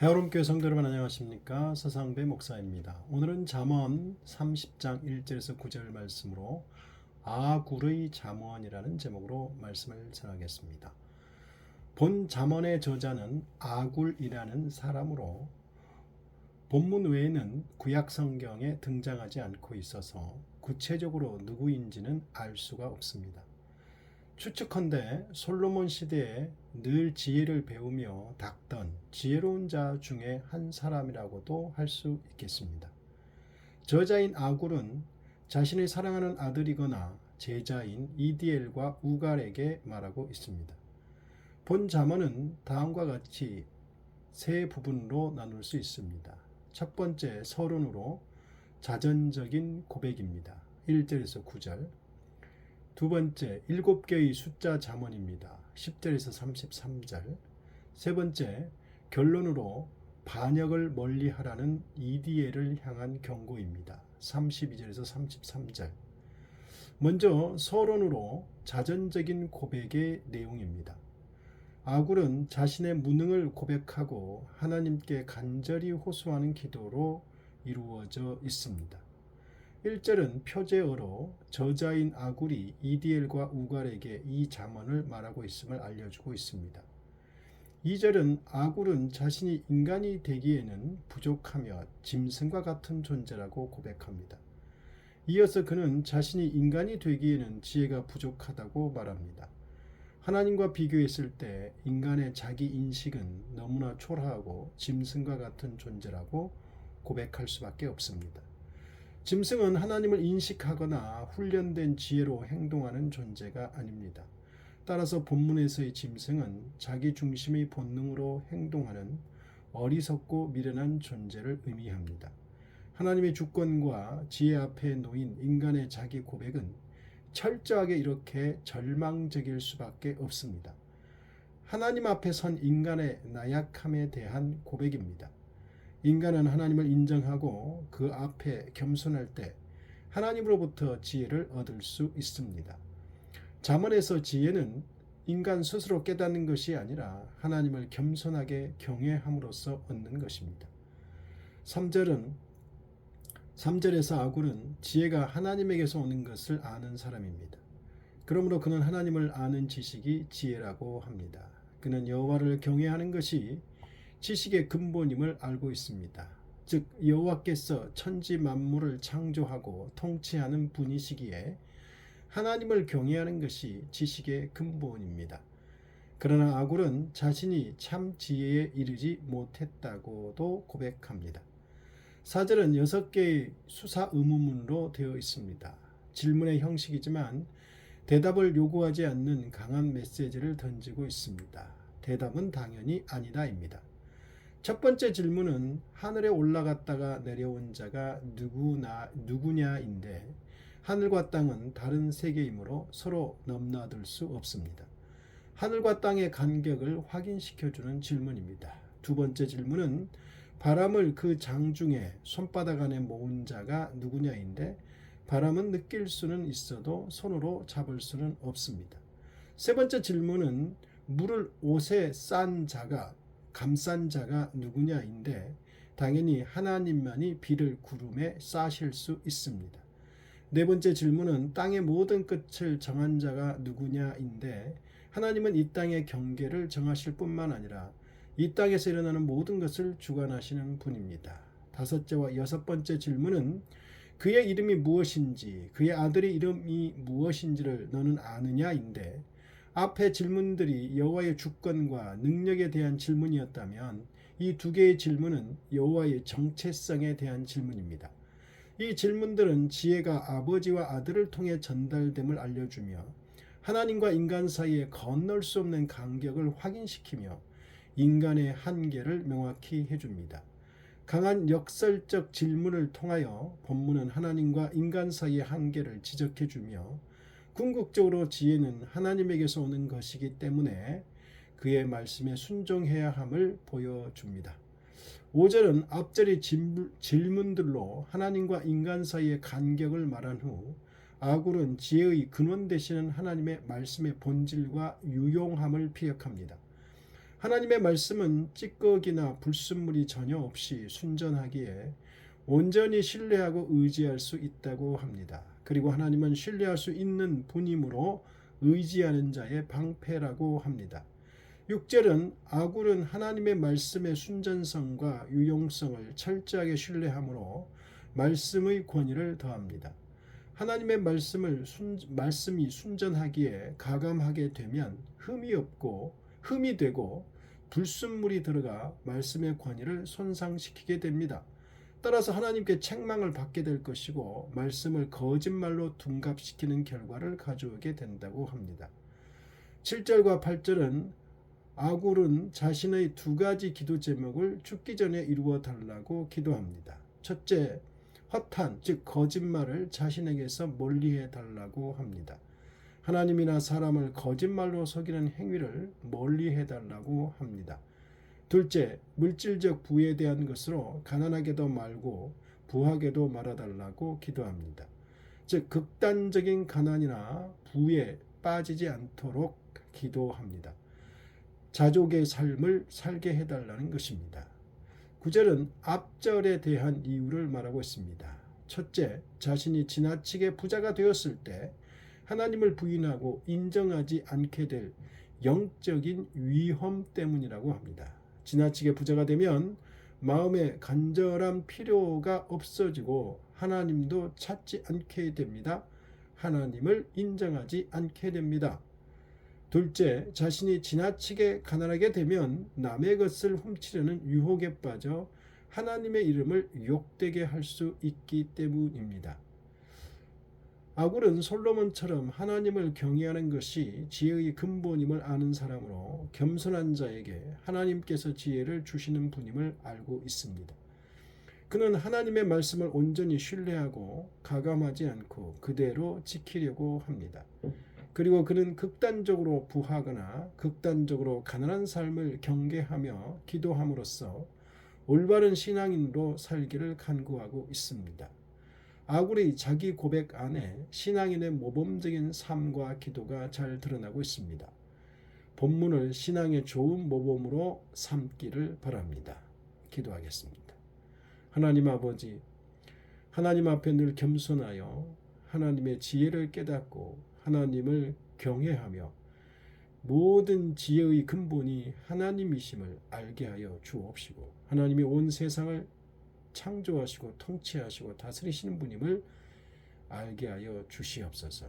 해오름교회 성도 여러분 안녕하십니까? 서상배 목사입니다. 오늘은 잠언 30장 1절에서 9절 말씀으로 아굴의 잠언이라는 제목으로 말씀을 전하겠습니다. 본 잠언의 저자는 아굴이라는 사람으로 본문 외에는 구약 성경에 등장하지 않고 있어서 구체적으로 누구인지는 알 수가 없습니다. 추측컨대 솔로몬 시대에 늘 지혜를 배우며 닦던 지혜로운 자 중에 한 사람이라고도 할 수 있겠습니다. 저자인 아굴은 자신의 사랑하는 아들이거나 제자인 이디엘과 우갈에게 말하고 있습니다. 본 잠언은 다음과 같이 세 부분으로 나눌 수 있습니다. 첫 번째 서론으로 자전적인 고백입니다. 1절에서 9절. 두 번째 7개의 숫자 잠언입니다. 10절에서 33절. 세 번째 결론으로 반역을 멀리하라는 이디엘을 향한 경고입니다. 32절에서 33절. 먼저 서론으로 자전적인 고백의 내용입니다. 아굴은 자신의 무능을 고백하고 하나님께 간절히 호소하는 기도로 이루어져 있습니다. 1절은 표제어로 저자인 아굴이 이디엘과 우갈에게 이 잠언을 말하고 있음을 알려주고 있습니다. 2절은 아굴은 자신이 인간이 되기에는 부족하며 짐승과 같은 존재라고 고백합니다. 이어서 그는 자신이 인간이 되기에는 지혜가 부족하다고 말합니다. 하나님과 비교했을 때 인간의 자기 인식은 너무나 초라하고 짐승과 같은 존재라고 고백할 수밖에 없습니다. 짐승은 하나님을 인식하거나 훈련된 지혜로 행동하는 존재가 아닙니다. 따라서 본문에서의 짐승은 자기 중심의 본능으로 행동하는 어리석고 미련한 존재를 의미합니다. 하나님의 주권과 지혜 앞에 놓인 인간의 자기 고백은 철저하게 이렇게 절망적일 수밖에 없습니다. 하나님 앞에 선 인간의 나약함에 대한 고백입니다. 인간은 하나님을 인정하고 그 앞에 겸손할 때 하나님으로부터 지혜를 얻을 수 있습니다. 잠언에서 지혜는 인간 스스로 깨닫는 것이 아니라 하나님을 겸손하게 경외함으로써 얻는 것입니다. 3절에서 아굴은 지혜가 하나님에게서 오는 것을 아는 사람입니다. 그러므로 그는 하나님을 아는 지식이 지혜라고 합니다. 그는 여호와를 경외하는 것이 지식의 근본임을 알고 있습니다. 즉 여호와께서 천지 만물을 창조하고 통치하는 분이시기에 하나님을 경외하는 것이 지식의 근본입니다. 그러나 아굴은 자신이 참 지혜에 이르지 못했다고도 고백합니다. 4절은 6개의 수사 의문문으로 되어 있습니다. 질문의 형식이지만 대답을 요구하지 않는 강한 메시지를 던지고 있습니다. 대답은 당연히 아니다입니다. 첫 번째 질문은 하늘에 올라갔다가 내려온 자가 누구냐인데 하늘과 땅은 다른 세계이므로 서로 넘나들 수 없습니다. 하늘과 땅의 간격을 확인시켜주는 질문입니다. 두 번째 질문은 바람을 그 장중에 손바닥 안에 모은 자가 누구냐인데 바람은 느낄 수는 있어도 손으로 잡을 수는 없습니다. 세 번째 질문은 물을 옷에 감싼 자가 누구냐인데 당연히 하나님만이 비를 구름에 싸실 수 있습니다. 네 번째 질문은 땅의 모든 끝을 정한 자가 누구냐인데 하나님은 이 땅의 경계를 정하실 뿐만 아니라 이 땅에서 일어나는 모든 것을 주관하시는 분입니다. 다섯째와 여섯 번째 질문은 그의 이름이 무엇인지 그의 아들의 이름이 무엇인지를 너는 아느냐인데 앞의 질문들이 여호와의 주권과 능력에 대한 질문이었다면 이 두 개의 질문은 여호와의 정체성에 대한 질문입니다. 이 질문들은 지혜가 아버지와 아들을 통해 전달됨을 알려주며 하나님과 인간 사이에 건널 수 없는 간격을 확인시키며 인간의 한계를 명확히 해줍니다. 강한 역설적 질문을 통하여 본문은 하나님과 인간 사이의 한계를 지적해주며 궁극적으로 지혜는 하나님에게서 오는 것이기 때문에 그의 말씀에 순종해야 함을 보여줍니다. 5절은 앞절의 질문들로 하나님과 인간 사이의 간격을 말한 후 아굴은 지혜의 근원 되시는 하나님의 말씀의 본질과 유용함을 피력합니다. 하나님의 말씀은 찌꺼기나 불순물이 전혀 없이 순전하기에 온전히 신뢰하고 의지할 수 있다고 합니다. 그리고 하나님은 신뢰할 수 있는 분이므로 의지하는 자의 방패라고 합니다. 6절은 아굴은 하나님의 말씀의 순전성과 유용성을 철저하게 신뢰하므로 말씀의 권위를 더합니다. 하나님의 말씀이 순전하기에 가감하게 되면 흠이 되고 불순물이 들어가 말씀의 권위를 손상시키게 됩니다. 따라서 하나님께 책망을 받게 될 것이고 말씀을 거짓말로 둔갑시키는 결과를 가져오게 된다고 합니다. 7절과 8절은 아굴은 자신의 두 가지 기도 제목을 죽기 전에 이루어 달라고 기도합니다. 첫째, 허탄, 즉 거짓말을 자신에게서 멀리해 달라고 합니다. 하나님이나 사람을 거짓말로 속이는 행위를 멀리해 달라고 합니다. 둘째, 물질적 부에 대한 것으로 가난하게도 말고 부하게도 말아달라고 기도합니다. 즉 극단적인 가난이나 부에 빠지지 않도록 기도합니다. 자족의 삶을 살게 해달라는 것입니다. 9절은 앞절에 대한 이유를 말하고 있습니다. 첫째, 자신이 지나치게 부자가 되었을 때 하나님을 부인하고 인정하지 않게 될 영적인 위험 때문이라고 합니다. 지나치게 부자가 되면 마음의 간절한 필요가 없어지고 하나님도 찾지 않게 됩니다. 하나님을 인정하지 않게 됩니다. 둘째, 자신이 지나치게 가난하게 되면 남의 것을 훔치려는 유혹에 빠져 하나님의 이름을 욕되게 할 수 있기 때문입니다. 아굴은 솔로몬처럼 하나님을 경외하는 것이 지혜의 근본임을 아는 사람으로 겸손한 자에게 하나님께서 지혜를 주시는 분임을 알고 있습니다. 그는 하나님의 말씀을 온전히 신뢰하고 가감하지 않고 그대로 지키려고 합니다. 그리고 그는 극단적으로 부하거나 극단적으로 가난한 삶을 경계하며 기도함으로써 올바른 신앙인으로 살기를 간구하고 있습니다. 아굴의 자기 고백 안에 신앙인의 모범적인 삶과 기도가 잘 드러나고 있습니다. 본문을 신앙의 좋은 모범으로 삼기를 바랍니다. 기도하겠습니다. 하나님 아버지, 하나님 앞에 늘 겸손하여 하나님의 지혜를 깨닫고 하나님을 경외하며 모든 지혜의 근본이 하나님이심을 알게 하여 주옵시고 하나님이 온 세상을 창조하시고 통치하시고 다스리시는 분임을 알게 하여 주시옵소서.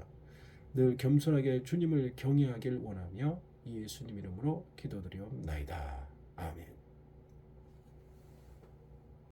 늘 겸손하게 주님을 경외하길 원하며 예수님 이름으로 기도드리옵나이다. 아멘.